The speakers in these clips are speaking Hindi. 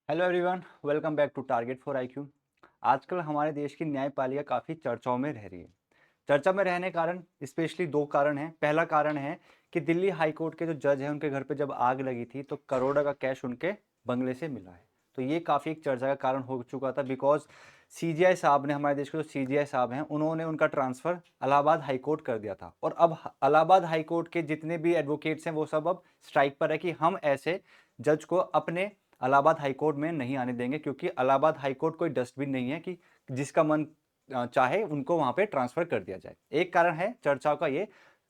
Hello everyone, welcome back to target for IQ. आजकल हमारे देश की न्यायपालिका काफ़ी चर्चाओं में रह रही है। चर्चा में रहने कारण स्पेशली दो कारण हैं। पहला कारण है कि दिल्ली हाई कोर्ट के जो जज हैं उनके घर पे जब आग लगी थी तो करोड़ों का कैश उनके बंगले से मिला है। तो ये काफ़ी एक चर्चा का कारण हो चुका था बिकॉज सीजीआई साहब ने, हमारे देश के जो सीजीआई साहब हैं, उन्होंने उनका ट्रांसफ़र इलाहाबाद हाई कोर्ट कर दिया था। और अब इलाहाबाद हाई कोर्ट के जितने भी एडवोकेट्स हैं वो सब अब स्ट्राइक पर है कि हम ऐसे जज को अपने इलाहाबाद हाई कोर्ट में नहीं आने देंगे, क्योंकि इलाहाबाद हाई कोर्ट कोई डस्टबिन नहीं है कि जिसका मन चाहे उनको वहां पे ट्रांसफर कर दिया जाए। एक कारण है चर्चाओं का ये।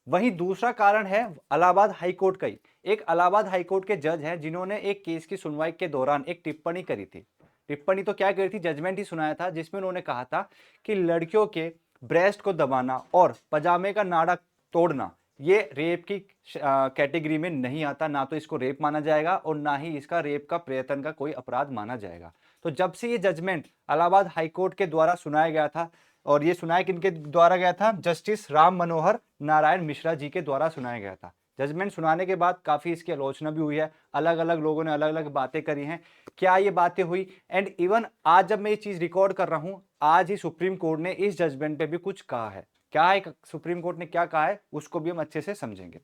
वहीं दूसरा कारण है इलाहाबाद हाई कोर्ट का ही। एक इलाहाबाद हाई कोर्ट के जज हैं जिन्होंने एक केस की सुनवाई के दौरान एक टिप्पणी करी थी। टिप्पणी तो क्या करी थी, जजमेंट ही सुनाया था, जिसमें उन्होंने कहा था कि लड़कियों के ब्रेस्ट को दबाना और पजामे का नाड़ा तोड़ना ये रेप की कैटेगरी में नहीं आता। ना तो इसको रेप माना जाएगा और ना ही इसका रेप का प्रयत्न का कोई अपराध माना जाएगा। तो जब से ये जजमेंट इलाहाबाद हाई कोर्ट के द्वारा सुनाया गया था, और ये सुनाया किनके द्वारा गया था, जस्टिस राम मनोहर नारायण मिश्रा जी के द्वारा सुनाया गया था। जजमेंट सुनाने के बाद काफी इसकी आलोचना भी हुई है, अलग अलग लोगों ने अलग अलग बातें करी हैं। क्या ये बातें हुई, एंड इवन आज जब मैं ये चीज रिकॉर्ड कर रहा हूं, आज ही सुप्रीम कोर्ट ने इस जजमेंट पे भी कुछ कहा है। क्या है सुप्रीम कोर्ट ने क्या कहा है उसको भी हम अच्छे से समझेंगे।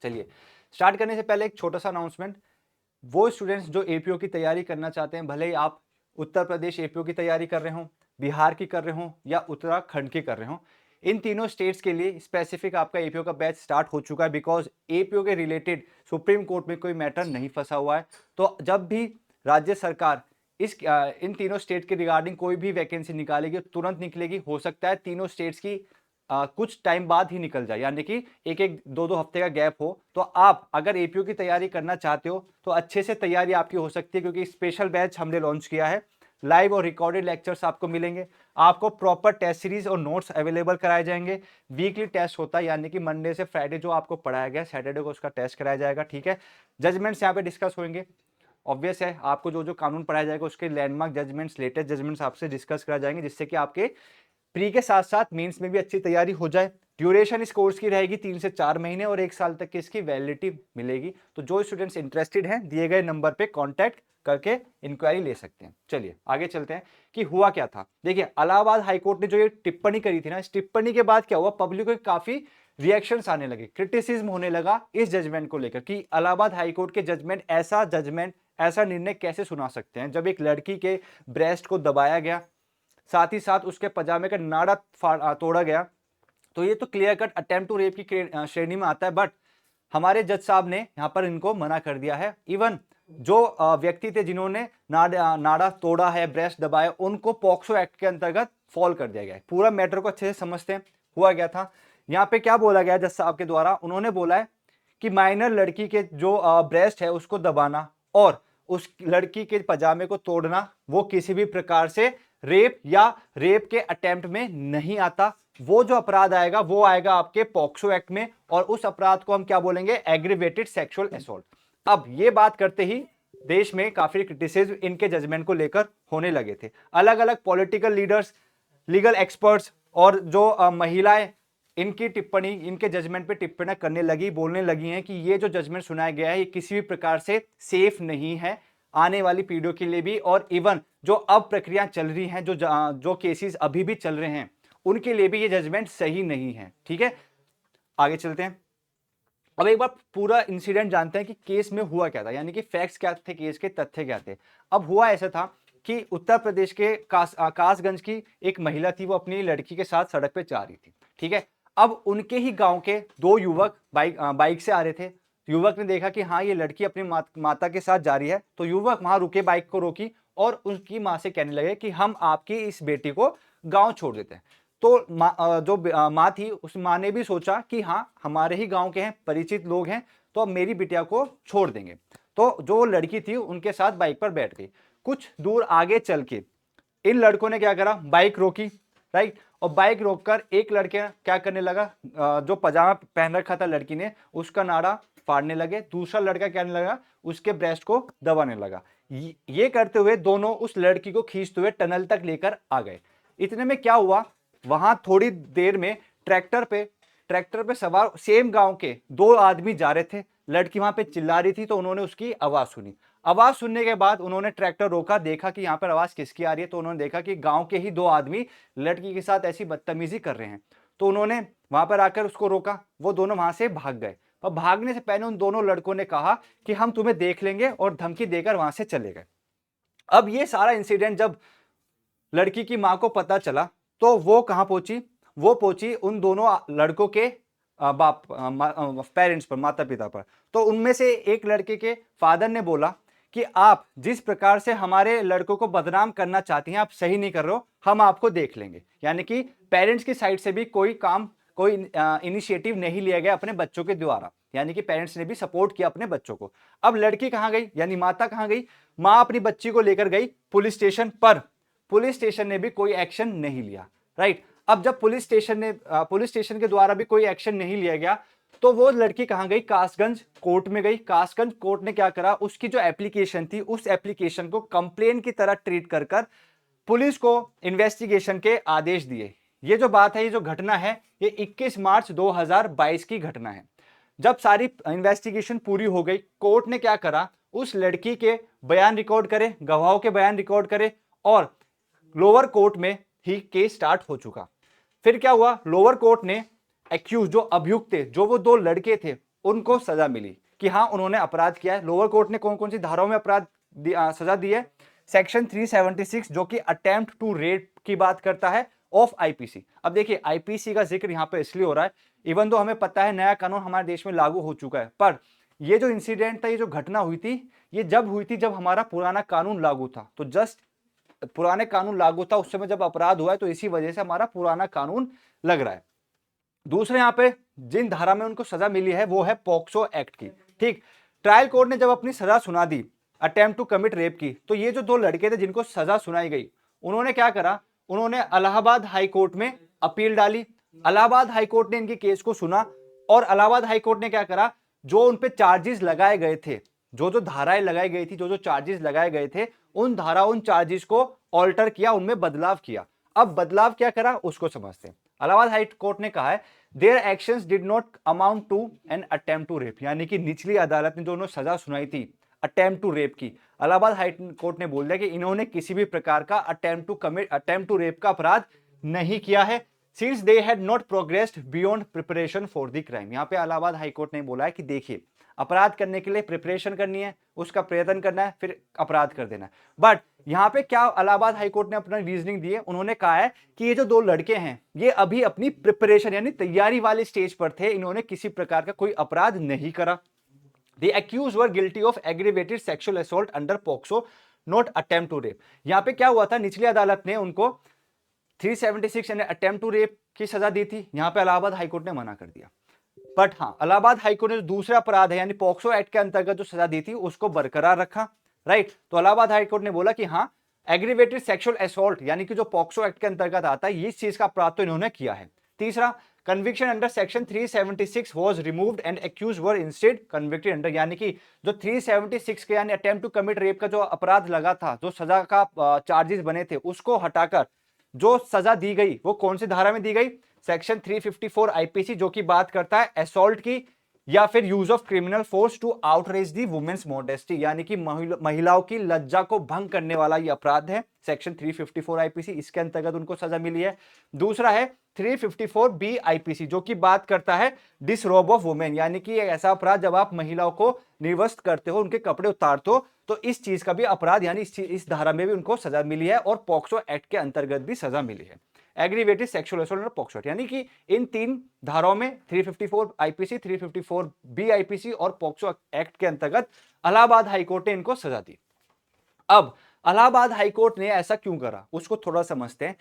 चलिए, स्टार्ट करने से पहले एक छोटा सा अनाउंसमेंट। वो स्टूडेंट्स जो एपीओ की तैयारी करना चाहते हैं, भले ही आप उत्तर प्रदेश एपीओ की तैयारी कर रहे हो, बिहार की कर रहे हो या उत्तराखंड की कर रहे हो, इन तीनों स्टेट्स के लिए स्पेसिफिक आपका एपीओ का बैच स्टार्ट हो चुका है। बिकॉज एपीओ के रिलेटेड सुप्रीम कोर्ट में कोई मैटर नहीं फंसा हुआ है। तो जब भी राज्य सरकार इन तीनों स्टेट के रिगार्डिंग कोई भी वैकेंसी निकालेगी तुरंत निकलेगी। हो सकता है तीनों स्टेट्स की कुछ टाइम बाद ही निकल जाए, यानी कि एक एक दो दो हफ्ते का गैप हो। तो आप अगर एपीओ की तैयारी करना चाहते हो तो अच्छे से तैयारी आपकी हो सकती है, क्योंकि स्पेशल बैच हमने लॉन्च किया है। लाइव और रिकॉर्डेड लेक्चर्स आपको मिलेंगे, आपको प्रॉपर टेस्ट सीरीज और नोट्स अवेलेबल कराए जाएंगे। वीकली टेस्ट होता है, यानी कि मंडे से फ्राइडे जो आपको पढ़ाया गया, सैटरडे को उसका टेस्ट कराया जाएगा। ठीक है, जजमेंट्स यहाँ पे डिस्कस होंगे। ऑब्वियस है, आपको जो जो कानून पढ़ाया जाएगा उसके लैंडमार्क जजमेंट्स, लेटेस्ट जजमेंट्स आपसे डिस्कस कराए जाएंगे, जिससे कि आपके प्री के साथ साथ मेंस में भी अच्छी तैयारी हो जाए। ड्यूरेशन इस कोर्स की रहेगी 3 से 4 महीने और 1 साल तक की इसकी वैलिडिटी मिलेगी। तो जो स्टूडेंट्स इंटरेस्टेड हैं, दिए गए नंबर पे कांटेक्ट करके इंक्वायरी ले सकते हैं। चलिए आगे चलते हैं कि हुआ क्या था। देखिए, इलाहाबाद हाईकोर्ट ने जो ये टिप्पणी करी थी ना, इस टिप्पणी के बाद क्या हुआ, पब्लिक को काफी रिएक्शंस आने लगे, क्रिटिसिज्म होने लगा इस जजमेंट को लेकर कि इलाहाबाद हाईकोर्ट के जजमेंट ऐसा निर्णय कैसे सुना सकते हैं, जब एक लड़की के ब्रेस्ट को दबाया गया, साथ ही साथ उसके पजामे का नाड़ा तोड़ा गया। तो ये तो clear cut attempt to rape की श्रेणी में आता है। बट हमारे जज साहब ने यहां पर इनको मना कर दिया है। इवन जो व्यक्ति थे जिन्होंने नाड़ा तोड़ा है, ब्रेस्ट दबाया, उनको पॉक्सो एक्ट के अंतर्गत फॉल कर दिया गया है। पूरा मैटर को अच्छे से समझते हैं, हुआ गया था। यहाँ पे क्या बोला गया जज साहब के द्वारा, उन्होंने बोला है कि माइनर लड़की के जो ब्रेस्ट है उसको दबाना और उस लड़की के पजामे को तोड़ना वो किसी भी प्रकार से रेप या रेप के अटेम्प्ट में नहीं आता। वो जो अपराध आएगा वो आएगा आपके पॉक्सो एक्ट में, और उस अपराध को हम क्या बोलेंगे, एग्रीवेटेड सेक्सुअल असॉल्ट। अब ये बात करते ही देश में काफी क्रिटिसिज्म इनके जजमेंट को लेकर होने लगे थे। अलग अलग पॉलिटिकल लीडर्स, लीगल एक्सपर्ट्स और जो महिलाएं इनकी टिप्पणी, इनके जजमेंट पे टिप्पणी करने लगी, बोलने लगी हैं कि ये जो जजमेंट सुनाया गया है ये किसी भी प्रकार से सेफ नहीं है आने वाली पीढ़ियों के लिए भी। और इवन जो अब प्रक्रिया चल रही हैं, जो केसेस अभी भी चल रहे हैं, उनके लिए भी ये जजमेंट सही नहीं है। ठीक है, आगे चलते हैं। अब एक बार पूरा इंसिडेंट जानते हैं कि केस में हुआ क्या था, यानी कि फैक्ट्स क्या थे, केस के तथ्य क्या थे। अब हुआ ऐसा था कि उत्तर प्रदेश के कासगंज की एक महिला थी, वो अपनी लड़की के साथ सड़क पे जा रही थी। ठीक है, अब उनके ही गांव के दो युवक बाइक से आ रहे थे। युवक ने देखा कि हाँ ये लड़की अपनी माता के साथ जा रही है, तो युवक वहां रुके, बाइक को रोकी और उनकी माँ से कहने लगे कि हम आपकी इस बेटी को गांव छोड़ देते हैं। तो जो माँ थी, उस माँ ने भी सोचा कि हाँ हमारे ही गांव के हैं, परिचित लोग हैं, तो अब मेरी बिटिया को छोड़ देंगे। तो जो लड़की थी उनके साथ बाइक पर बैठ गई। कुछ दूर आगे चल के इन लड़कों ने क्या करा, बाइक रोकी, राइट। और बाइक रोककर एक लड़के क्या करने लगा, जो पजामा पहन रखा था लड़की ने, उसका नाड़ा फाड़ने लगे। दूसरा लड़का क्या करने लगा, उसके ब्रेस्ट को दबाने लगा। ये करते हुए दोनों उस लड़की को खींचते हुए टनल तक लेकर आ गए। इतने में क्या हुआ, वहां थोड़ी देर में ट्रैक्टर पे सवार सेम गांव के दो आदमी जा रहे थे। लड़की वहां पे चिल्ला रही थी तो उन्होंने उसकी आवाज सुनी। आवाज सुनने के बाद उन्होंने ट्रैक्टर रोका, देखा कि यहाँ पर आवाज किसकी आ रही है, तो उन्होंने देखा कि गांव के ही 2 आदमी लड़की के साथ ऐसी बदतमीजी कर रहे हैं। तो उन्होंने वहां पर आकर उसको रोका, वो दोनों वहां से भाग गए। और भागने से पहले उन दोनों लड़कों ने कहा कि हम तुम्हें देख लेंगे, और धमकी देकर वहां से चले गए। अब ये सारा इंसिडेंट जब लड़की की मां को पता चला, तो वो कहां पहुंची, वो पहुंची उन दोनों लड़कों के बाप पेरेंट्स पर, माता पिता पर। तो उनमें से एक लड़के के फादर ने बोला कि आप जिस प्रकार से हमारे लड़कों को बदनाम करना चाहती हैं, आप सही नहीं कर रहे हो, हम आपको देख लेंगे। यानी कि पेरेंट्स की साइड से भी कोई काम, कोई इनिशिएटिव नहीं लिया गया अपने बच्चों के द्वारा, यानी कि पेरेंट्स ने भी सपोर्ट किया अपने बच्चों को। अब लड़की कहां गई, यानी माता कहां गई, मां अपनी बच्ची को लेकर गई पुलिस स्टेशन पर। पुलिस स्टेशन ने भी कोई एक्शन नहीं लिया, राइट। अब जब पुलिस स्टेशन के द्वारा भी कोई एक्शन नहीं लिया गया, तो वो लड़की कहां गई, कासगंज कोर्ट में गई। कासगंज कोर्ट ने क्या करा, उसकी जो एप्लीकेशन थी, उस एप्लीकेशन को कंप्लेन की तरह ट्रीट कर पुलिस को इन्वेस्टिगेशन के आदेश दिए। ये जो बात है, ये जो घटना है, ये 21 मार्च 2022 की घटना है। जब सारी इन्वेस्टिगेशन पूरी हो गई, कोर्ट ने क्या करा, उस लड़की के बयान रिकॉर्ड करे, गवाहों के बयान रिकॉर्ड करे, और लोअर कोर्ट में ही केस स्टार्ट हो चुका। फिर क्या हुआ, लोअर कोर्ट ने एक्यूज, जो अभियुक्त थे, जो वो 2 लड़के थे, उनको सजा मिली कि हाँ उन्होंने अपराध किया है। लोअर कोर्ट ने कौन कौन सी धाराओं में सजा दी है, सेक्शन 376 जो कि अटेम्प्ट टू रेप की बात करता है ऑफ आईपीसी। अब देखिए आईपीसी का जिक्र यहाँ पे इसलिए हो रहा है, इवन तो हमें पता है नया कानून हमारे देश में लागू हो चुका है, पर ये जो इंसिडेंट था, ये जो घटना हुई थी, ये जब हुई थी जब हमारा पुराना कानून लागू था। तो जस्ट पुराने कानून लागू था, उस समय जब अपराध हुआ है, तो इसी वजह से हमारा पुराना कानून लग रहा है। दूसरे यहाँ पे जिन धारा में उनको सजा मिली है, वो है पॉक्सो एक्ट की, ठीक। ट्रायल कोर्ट ने जब अपनी सजा सुना दी अटेम्प्ट टू कमिट रेप की, तो ये जो 2 लड़के थे जिनको सजा सुनाई गई, उन्होंने क्या करा, उन्होंने इलाहाबाद हाई कोर्ट में अपील डाली। इलाहाबाद हाई कोर्ट ने इनके केस को सुना, और इलाहाबाद हाई कोर्ट ने क्या करा, जो उन पे चार्जेस लगाए गए थे, जो जो धाराएं लगाई गई थी, जो जो चार्जेस लगाए गए थे, उन चार्जेस को ऑल्टर किया, उनमें बदलाव किया। अब बदलाव क्या करा उसको समझते हैं। इलाहाबाद हाई कोर्ट ने कहा है, their actions did not amount to an attempt to rape, यानी कि निचली अदालत ने जो उन्हें सजा सुनाई थी अटेम्प्ट टू रेप की, इलाहाबाद हाई कोर्ट ने बोल दिया कि इन्होंने किसी भी प्रकार का अटेम्प्ट टू रेप का अपराध नहीं किया है, since they had not progressed beyond preparation for the crime. यहाँ पे इलाहाबाद हाई कोर्ट ने बोला है कि देखिए, अपराध करने के लिए प्रिपरेशन करनी है, उसका प्रयत्न करना है, फिर अपराध कर देना है। बट यहाँ पे क्या इलाहाबाद हाईकोर्ट ने अपना रीजनिंग दी है, उन्होंने कहा है कि ये जो 2 लड़के हैं, ये अभी अपनी प्रिपरेशन यानी तैयारी वाले स्टेज पर थे, इन्होंने किसी प्रकार का कोई अपराध नहीं करा। The accused were guilty of aggravated sexual assault under POCSO, not attempt to rape। यहाँ पे क्या हुआ था, निचली अदालत ने उनको 376 यानी अटेम्प्ट टू रेप की सजा दी थी, यहाँ पे इलाहाबाद हाईकोर्ट ने मना कर दिया। बट हाँ, इलाहाबाद हाईकोर्ट ने जो दूसरा अपराध है यानी पॉक्सो एक्ट के अंतर्गत जो सजा दी थी, उसको बरकरार रखा, राइट। तो इलाहाबाद हाईकोर्ट ने बोला कि हाँ, एग्रीवेटेड सेक्सुअल असॉल्ट यानी कि जो पॉक्सो एक्ट के अंतर्गत आता है, इस चीज का अपराध तो इन्होंने किया है। तीसरा, conviction under section 376 was removed and accused were instead convicted under, यानी कि जो 376 के यानी अटेम्प्ट टू कमिट रेप का जो अपराध लगा था, जो सजा का चार्जेस बने थे, उसको हटाकर जो सजा दी गई, वो कौन सी धारा में दी गई, सेक्शन 354 आईपीसी, जो की बात करता है असॉल्ट की या फिर use of criminal force to outrage the women's modesty, यानी कि महिलाओं की लज्जा को भंग करने वाला ये अपराध है, सेक्शन 354 आईपीसी, इसके अंतर्गत उनको सजा मिली है। दूसरा है 354 बी आईपीसी, जो की बात करता है डिसरोब ऑफ वुमेन, यानी कि ऐसा अपराध जब आप महिलाओं को निर्वस्त्र करते हो, उनके कपड़े उतारते हो, तो इस चीज का भी अपराध यानी इस धारा में भी उनको सजा मिली है, और पॉक्सो एक्ट के अंतर्गत भी सजा मिली है। एग्रीवेटेड सेक्सुअल असॉल्ट और पॉक्सो एक्ट, यानी कि इन 3 धाराओं में 354 आईपीसी, 354 बी आईपीसी और पॉक्सो एक्ट के अंतर्गत इलाहाबाद हाईकोर्ट ने इनको सजा दी। अब इलाहाबाद हाईकोर्ट ने ऐसा क्यों करा, उसको थोड़ा समझते हैं।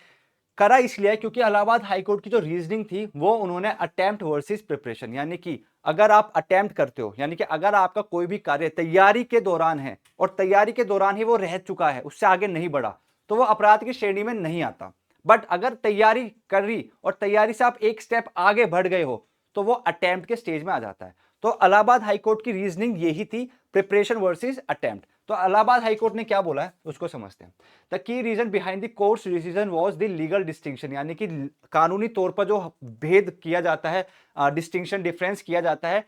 करा इसलिए क्योंकि इलाहाबाद हाईकोर्ट की जो रीजनिंग थी, वो उन्होंने अटेम्प्ट वर्सेस प्रिपरेशन, यानी कि अगर आप अटेम्प्ट करते हो, यानी कि अगर आपका कोई भी कार्य तैयारी के दौरान है और तैयारी के दौरान ही वो रह चुका है, उससे आगे नहीं बढ़ा, तो वो अपराध की श्रेणी में नहीं आता। बट अगर तैयारी कर रही और तैयारी से आप एक स्टेप आगे बढ़ गए हो, तो वो अटेम्प्ट के स्टेज में आ जाता है। तो इलाहाबाद हाईकोर्ट की रीजनिंग यही थी, प्रिपरेशन वर्सेस अटेम्प्ट। तो इलाहाबाद हाईकोर्ट ने क्या बोला है उसको समझते हैं। The key reason behind the court's decision was the legal distinction, यानी कि कानूनी तौर पर जो भेद किया जाता है, डिस्टिंक्शन डिफरेंस किया जाता है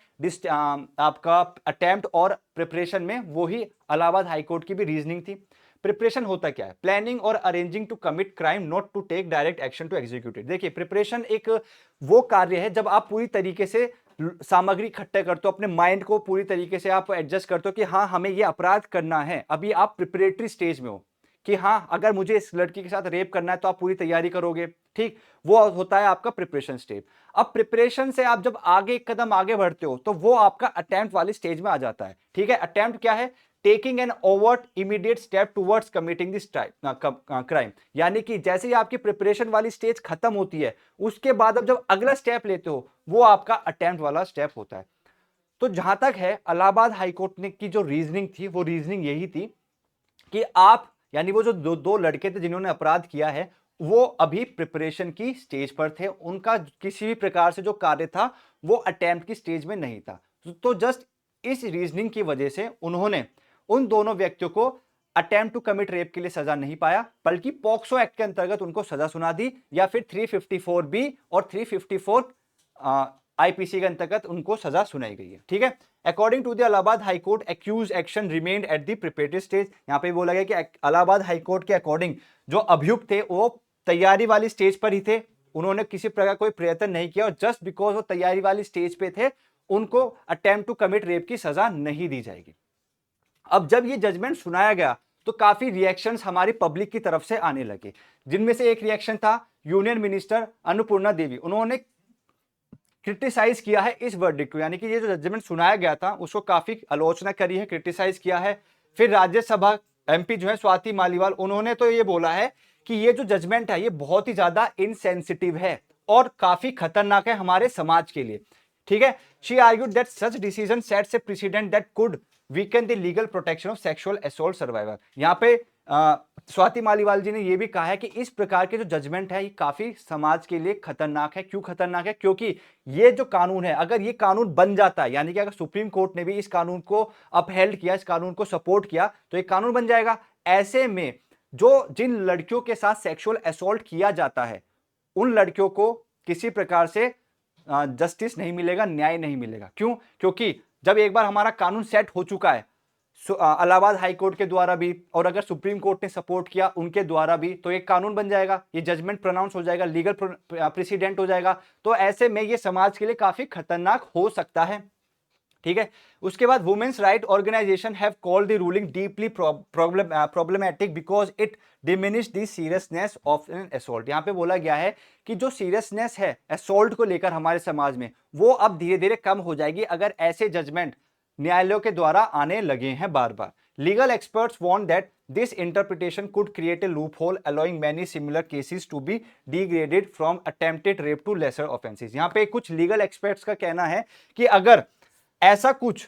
आपका अटेम्प्ट और प्रिपरेशन में, वो ही इलाहाबाद हाईकोर्ट की भी रीजनिंग थी। प्रिपरेशन होता क्या है? प्लानिंग और arranging to commit crime, not to take direct action to execute it. देखिए, प्रिपरेशन एक वो कार्य है जब आप पूरी तरीके से सामग्री इकट्ठा करते हो, अपने माइंड को पूरी तरीके से आप एडजस्ट करते हो कि हाँ हमें ये अपराध करना है। अभी आप प्रिपरेटरी स्टेज में हो कि हाँ अगर मुझे इस लड़की के साथ रेप करना है तो आप पूरी तैयारी करोगे, ठीक, वो होता है आपका प्रिपरेशन स्टेज। अब प्रिपरेशन से आप जब आगे एक कदम आगे बढ़ते हो तो वो आपका अटेम्प्ट वाली स्टेज में आ जाता है। ठीक है, अटेम्प्ट क्या है? Taking an overt immediate step towards committing this crime, यानी कि जैसे ही आपकी प्रिपरेशन वाली स्टेज खत्म होती है उसके बाद अब जब अगला स्टेप लेते हो वो आपका अटेम्प्ट वाला स्टेप होता है। तो जहां तक है इलाहाबाद हाईकोर्ट ने की जो रीजनिंग थी वो रीजनिंग यही थी कि आप, यानी वो जो दो लड़के थे जिन्होंने अपराध किया है, वो अभी प्रिपरेशन की स्टेज पर थे, उनका किसी भी प्रकार से जो कार्य था वो अटेम्प्ट की स्टेज में नहीं था। तो जस्ट इस रीजनिंग की वजह से उन्होंने उन दोनों व्यक्तियों को अटेम्प्ट टू कमिट रेप के लिए सजा नहीं पाया, बल्कि पॉक्सो एक्ट के अंतर्गत उनको सजा सुना दी, या फिर 354 बी और 354 आईपीसी के अंतर्गत उनको सजा सुनाई गई है। ठीक है, according to the Allahabad high court accused action remained at the preparatory stage. यहां पे बोला गया कि इलाहाबाद हाईकोर्ट के अकॉर्डिंग जो अभियुक्त थे वो तैयारी वाली स्टेज पर ही थे, उन्होंने किसी प्रकार कोई प्रयत्न नहीं किया, और जस्ट बिकॉज वो तैयारी वाली स्टेज पे थे उनको अटेम्प्ट टू कमिट रेप की सजा नहीं दी जाएगी। अब जब ये जजमेंट सुनाया गया तो काफी रिएक्शंस हमारी पब्लिक की तरफ से आने लगे, जिनमें से एक रिएक्शन था यूनियन मिनिस्टर अन्नपूर्णा देवी। उन्होंने क्रिटिसाइज किया है इस वर्डिक्ट को, यानी कि ये जो जजमेंट सुनाया गया था उसको काफी आलोचना करी है, क्रिटिसाइज किया है। फिर राज्यसभा एमपी जो है स्वाति मालीवाल, उन्होंने तो ये बोला है कि ये जो जजमेंट है ये बहुत ही ज्यादा इनसेंसिटिव है और काफी खतरनाक है हमारे समाज के लिए। ठीक है, she argued that such decision sets A president that could weaken the legal protection of sexual assault survivor. यहाँ पे स्वाति मालीवाल जी ने यह भी कहा है कि इस प्रकार के जो जजमेंट है ये काफी समाज के लिए खतरनाक है। क्यों खतरनाक है? क्योंकि ये जो कानून है, अगर ये कानून बन जाता है, यानी कि अगर सुप्रीम कोर्ट ने भी इस कानून को अपहेल्ड किया, इस कानून को सपोर्ट किया, तो ये कानून बन जाएगा। ऐसे में जो जिन लड़कियों के साथ सेक्सुअल असॉल्ट किया जाता है उन लड़कियों को किसी प्रकार से जस्टिस नहीं मिलेगा, न्याय नहीं मिलेगा। क्यों? क्योंकि जब एक बार हमारा कानून सेट हो चुका है इलाहाबाद हाईकोर्ट के द्वारा भी, और अगर सुप्रीम कोर्ट ने सपोर्ट किया उनके द्वारा भी, तो एक कानून बन जाएगा, ये जजमेंट प्रोनाउंस हो जाएगा, लीगल प्रेसिडेंट हो जाएगा। तो ऐसे में ये समाज के लिए काफी खतरनाक हो सकता है। ठीक है, उसके बाद women's right organisation have called the ruling deeply problematic because it diminish the seriousness of an assault. यहां पे बोला गया है कि जो सीरियसनेस है असॉल्ट को लेकर हमारे समाज में, वो अब धीरे धीरे कम हो जाएगी अगर ऐसे जजमेंट न्यायालयों के द्वारा आने लगे हैं बार बार। Legal experts want that this interpretation could create a loophole allowing many similar cases to be degraded from attempted rape to lesser offences. यहां पे कुछ लीगल एक्सपर्ट्स का कहना है कि अगर ऐसा कुछ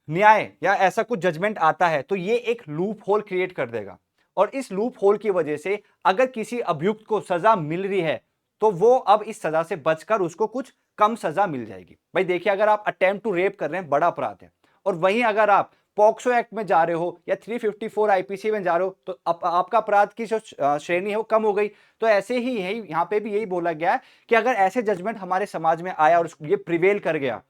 न्याय या ऐसा कुछ जजमेंट आता है तो ये एक लूप होल क्रिएट कर देगा, और इस लूप होल की वजह से अगर किसी अभियुक्त को सजा मिल रही है तो वो अब इस सजा से बचकर उसको कुछ कम सजा मिल जाएगी। भाई देखिए, अगर आप अटेम्प्ट टू रेप कर रहे हैं, बड़ा अपराध है, और वहीं अगर आप पॉक्सो एक्ट में जा रहे हो या 354 आईपीसी में जा रहे हो तो आपका अपराध की जो श्रेणी है वो कम हो गई। तो ऐसे ही यही यहाँ पे भी यही बोला गया है कि अगर ऐसे जजमेंट हमारे समाज में आया और ये प्रिवेल कर गया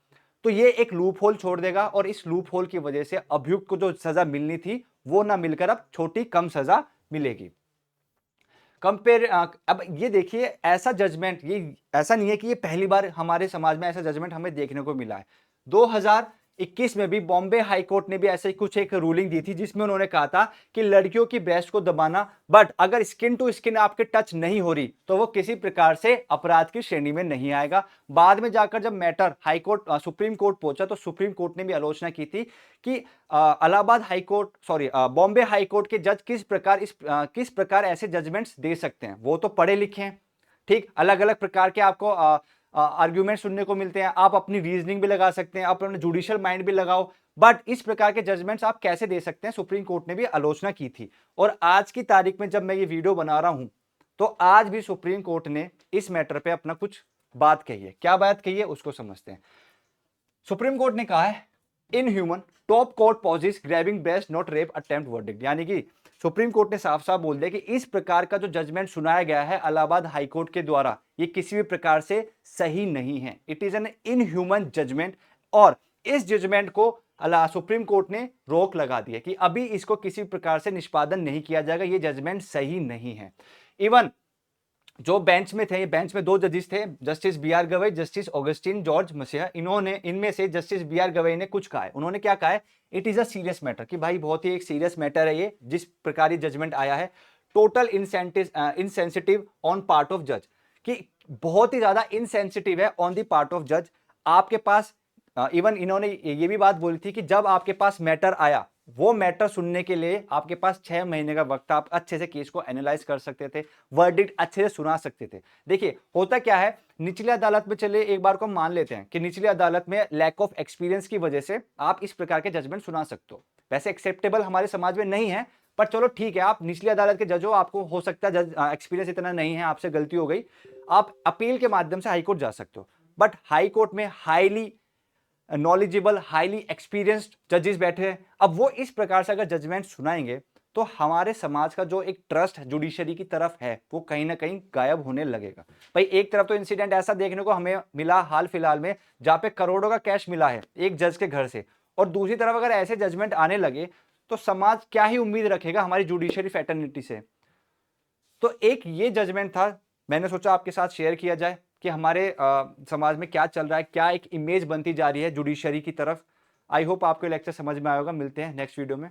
तो ये एक लूप होल छोड़ देगा, और इस लूप होल की वजह से अभियुक्त को जो सजा मिलनी थी वो ना मिलकर अब छोटी कम सजा मिलेगी। कंपेयर अब ये देखिए, ऐसा जजमेंट, ये ऐसा नहीं है कि ये पहली बार हमारे समाज में ऐसा जजमेंट हमें देखने को मिला है। 2021 में भी बॉम्बे हाई कोर्ट ने भी ऐसे कुछ एक रूलिंग दी थी जिसमें उन्होंने कहा था कि लड़कियों की ब्रेस्ट को दबाना, बट अगर स्किन टू स्किन आपके टच नहीं हो रही तो वो किसी प्रकार से अपराध की श्रेणी में नहीं आएगा। बाद में जाकर जब matter high court supreme court पहुंचा तो सुप्रीम कोर्ट ने भी आलोचना की थी कि Allahabad high court Bombay high court के जज किस प्रकार ऐसे जजमेंट्स दे सकते हैं। वो तो पढ़े लिखे हैं, ठीक, अलग अलग प्रकार के आपको आर्ग्यूमेंट सुनने को मिलते हैं, आप अपनी रीजनिंग भी लगा सकते हैं, आप अपने जुडिशियल माइंड भी लगाओ, बट इस प्रकार के जजमेंट्स आप कैसे दे सकते हैं? सुप्रीम कोर्ट ने भी आलोचना की थी। और आज की तारीख में जब मैं ये वीडियो बना रहा हूं तो आज भी सुप्रीम कोर्ट ने इस मैटर पे अपना कुछ बात कही है। क्या बात कही है उसको समझते हैं। सुप्रीम कोर्ट ने कहा है in human top court possess grabbing breast not rape attempt verdict, यानी कि सुप्रीम कोर्ट ने साफ साफ बोल दिया कि इस प्रकार का जो जजमेंट सुनाया गया है इलाहाबाद हाई कोर्ट के द्वारा ये किसी भी प्रकार से सही नहीं है। It is an inhuman judgement और इस जजमेंट को सुप्रीम कोर्ट ने रोक लगा दी है कि अभी इसको किसी प्रकार से निष्पादन नहीं किया जाएगा, ये जजमेंट सही नहीं है। इवन जो बेंच में थे, ये बेंच में दो जजेस थे, justice B R Gavai, justice Augustine George Masih, इन्होंने इनमें से जस्टिस बी आर गवई ने कुछ कहा है। उन्होंने क्या कहा है, it is a serious matter, कि भाई बहुत ही एक सीरियस मैटर है ये जिस प्रकार ये जजमेंट आया है, total insensitive on part of जज, कि बहुत ही ज्यादा इनसेंसिटिव है ऑन द पार्ट ऑफ जज। आपके पास इवन इन्होंने ये भी बात बोली थी कि जब आपके पास मैटर आया, वो मैटर सुनने के लिए आपके पास 6 महीने का वक्त था, आप अच्छे से केस को एनालाइज कर सकते थे, वर्डिक्ट अच्छे से सुना सकते थे। देखिए होता क्या है, निचली अदालत में चले एक बार को मान लेते हैं कि निचली अदालत में लैक ऑफ एक्सपीरियंस की वजह से आप इस प्रकार के जजमेंट सुना सकते हो। वैसे एक्सेप्टेबल हमारे समाज में नहीं है, पर चलो ठीक है, आप निचली अदालत के जज हो, आपको हो सकता है एक्सपीरियंस इतना नहीं है, आपसे गलती हो गई, आप अपील के माध्यम से हाईकोर्ट जा सकते हो। बट हाईकोर्ट में हाईली नॉलेजेबल, हाईली एक्सपीरियंस्ड जजेस बैठे हैं, अब वो इस प्रकार से अगर जजमेंट सुनाएंगे तो हमारे समाज का जो एक ट्रस्ट जुडिशरी की तरफ है वो कहीं ना कहीं गायब होने लगेगा। भाई एक तरफ तो इंसिडेंट ऐसा देखने को हमें मिला हाल फिलहाल में जहां पे करोड़ों का कैश मिला है एक जज के घर से, और दूसरी तरफ अगर ऐसे जजमेंट आने लगे तो समाज क्या ही उम्मीद रखेगा हमारी जुडिशरी फैटर्निटी से। तो एक ये जजमेंट था, मैंने सोचा आपके साथ शेयर किया जाए कि हमारे समाज में क्या चल रहा है, क्या एक इमेज बनती जा रही है जुडिशरी की तरफ। आई होप आपको लेक्चर समझ में आएगा। मिलते हैं नेक्स्ट वीडियो में।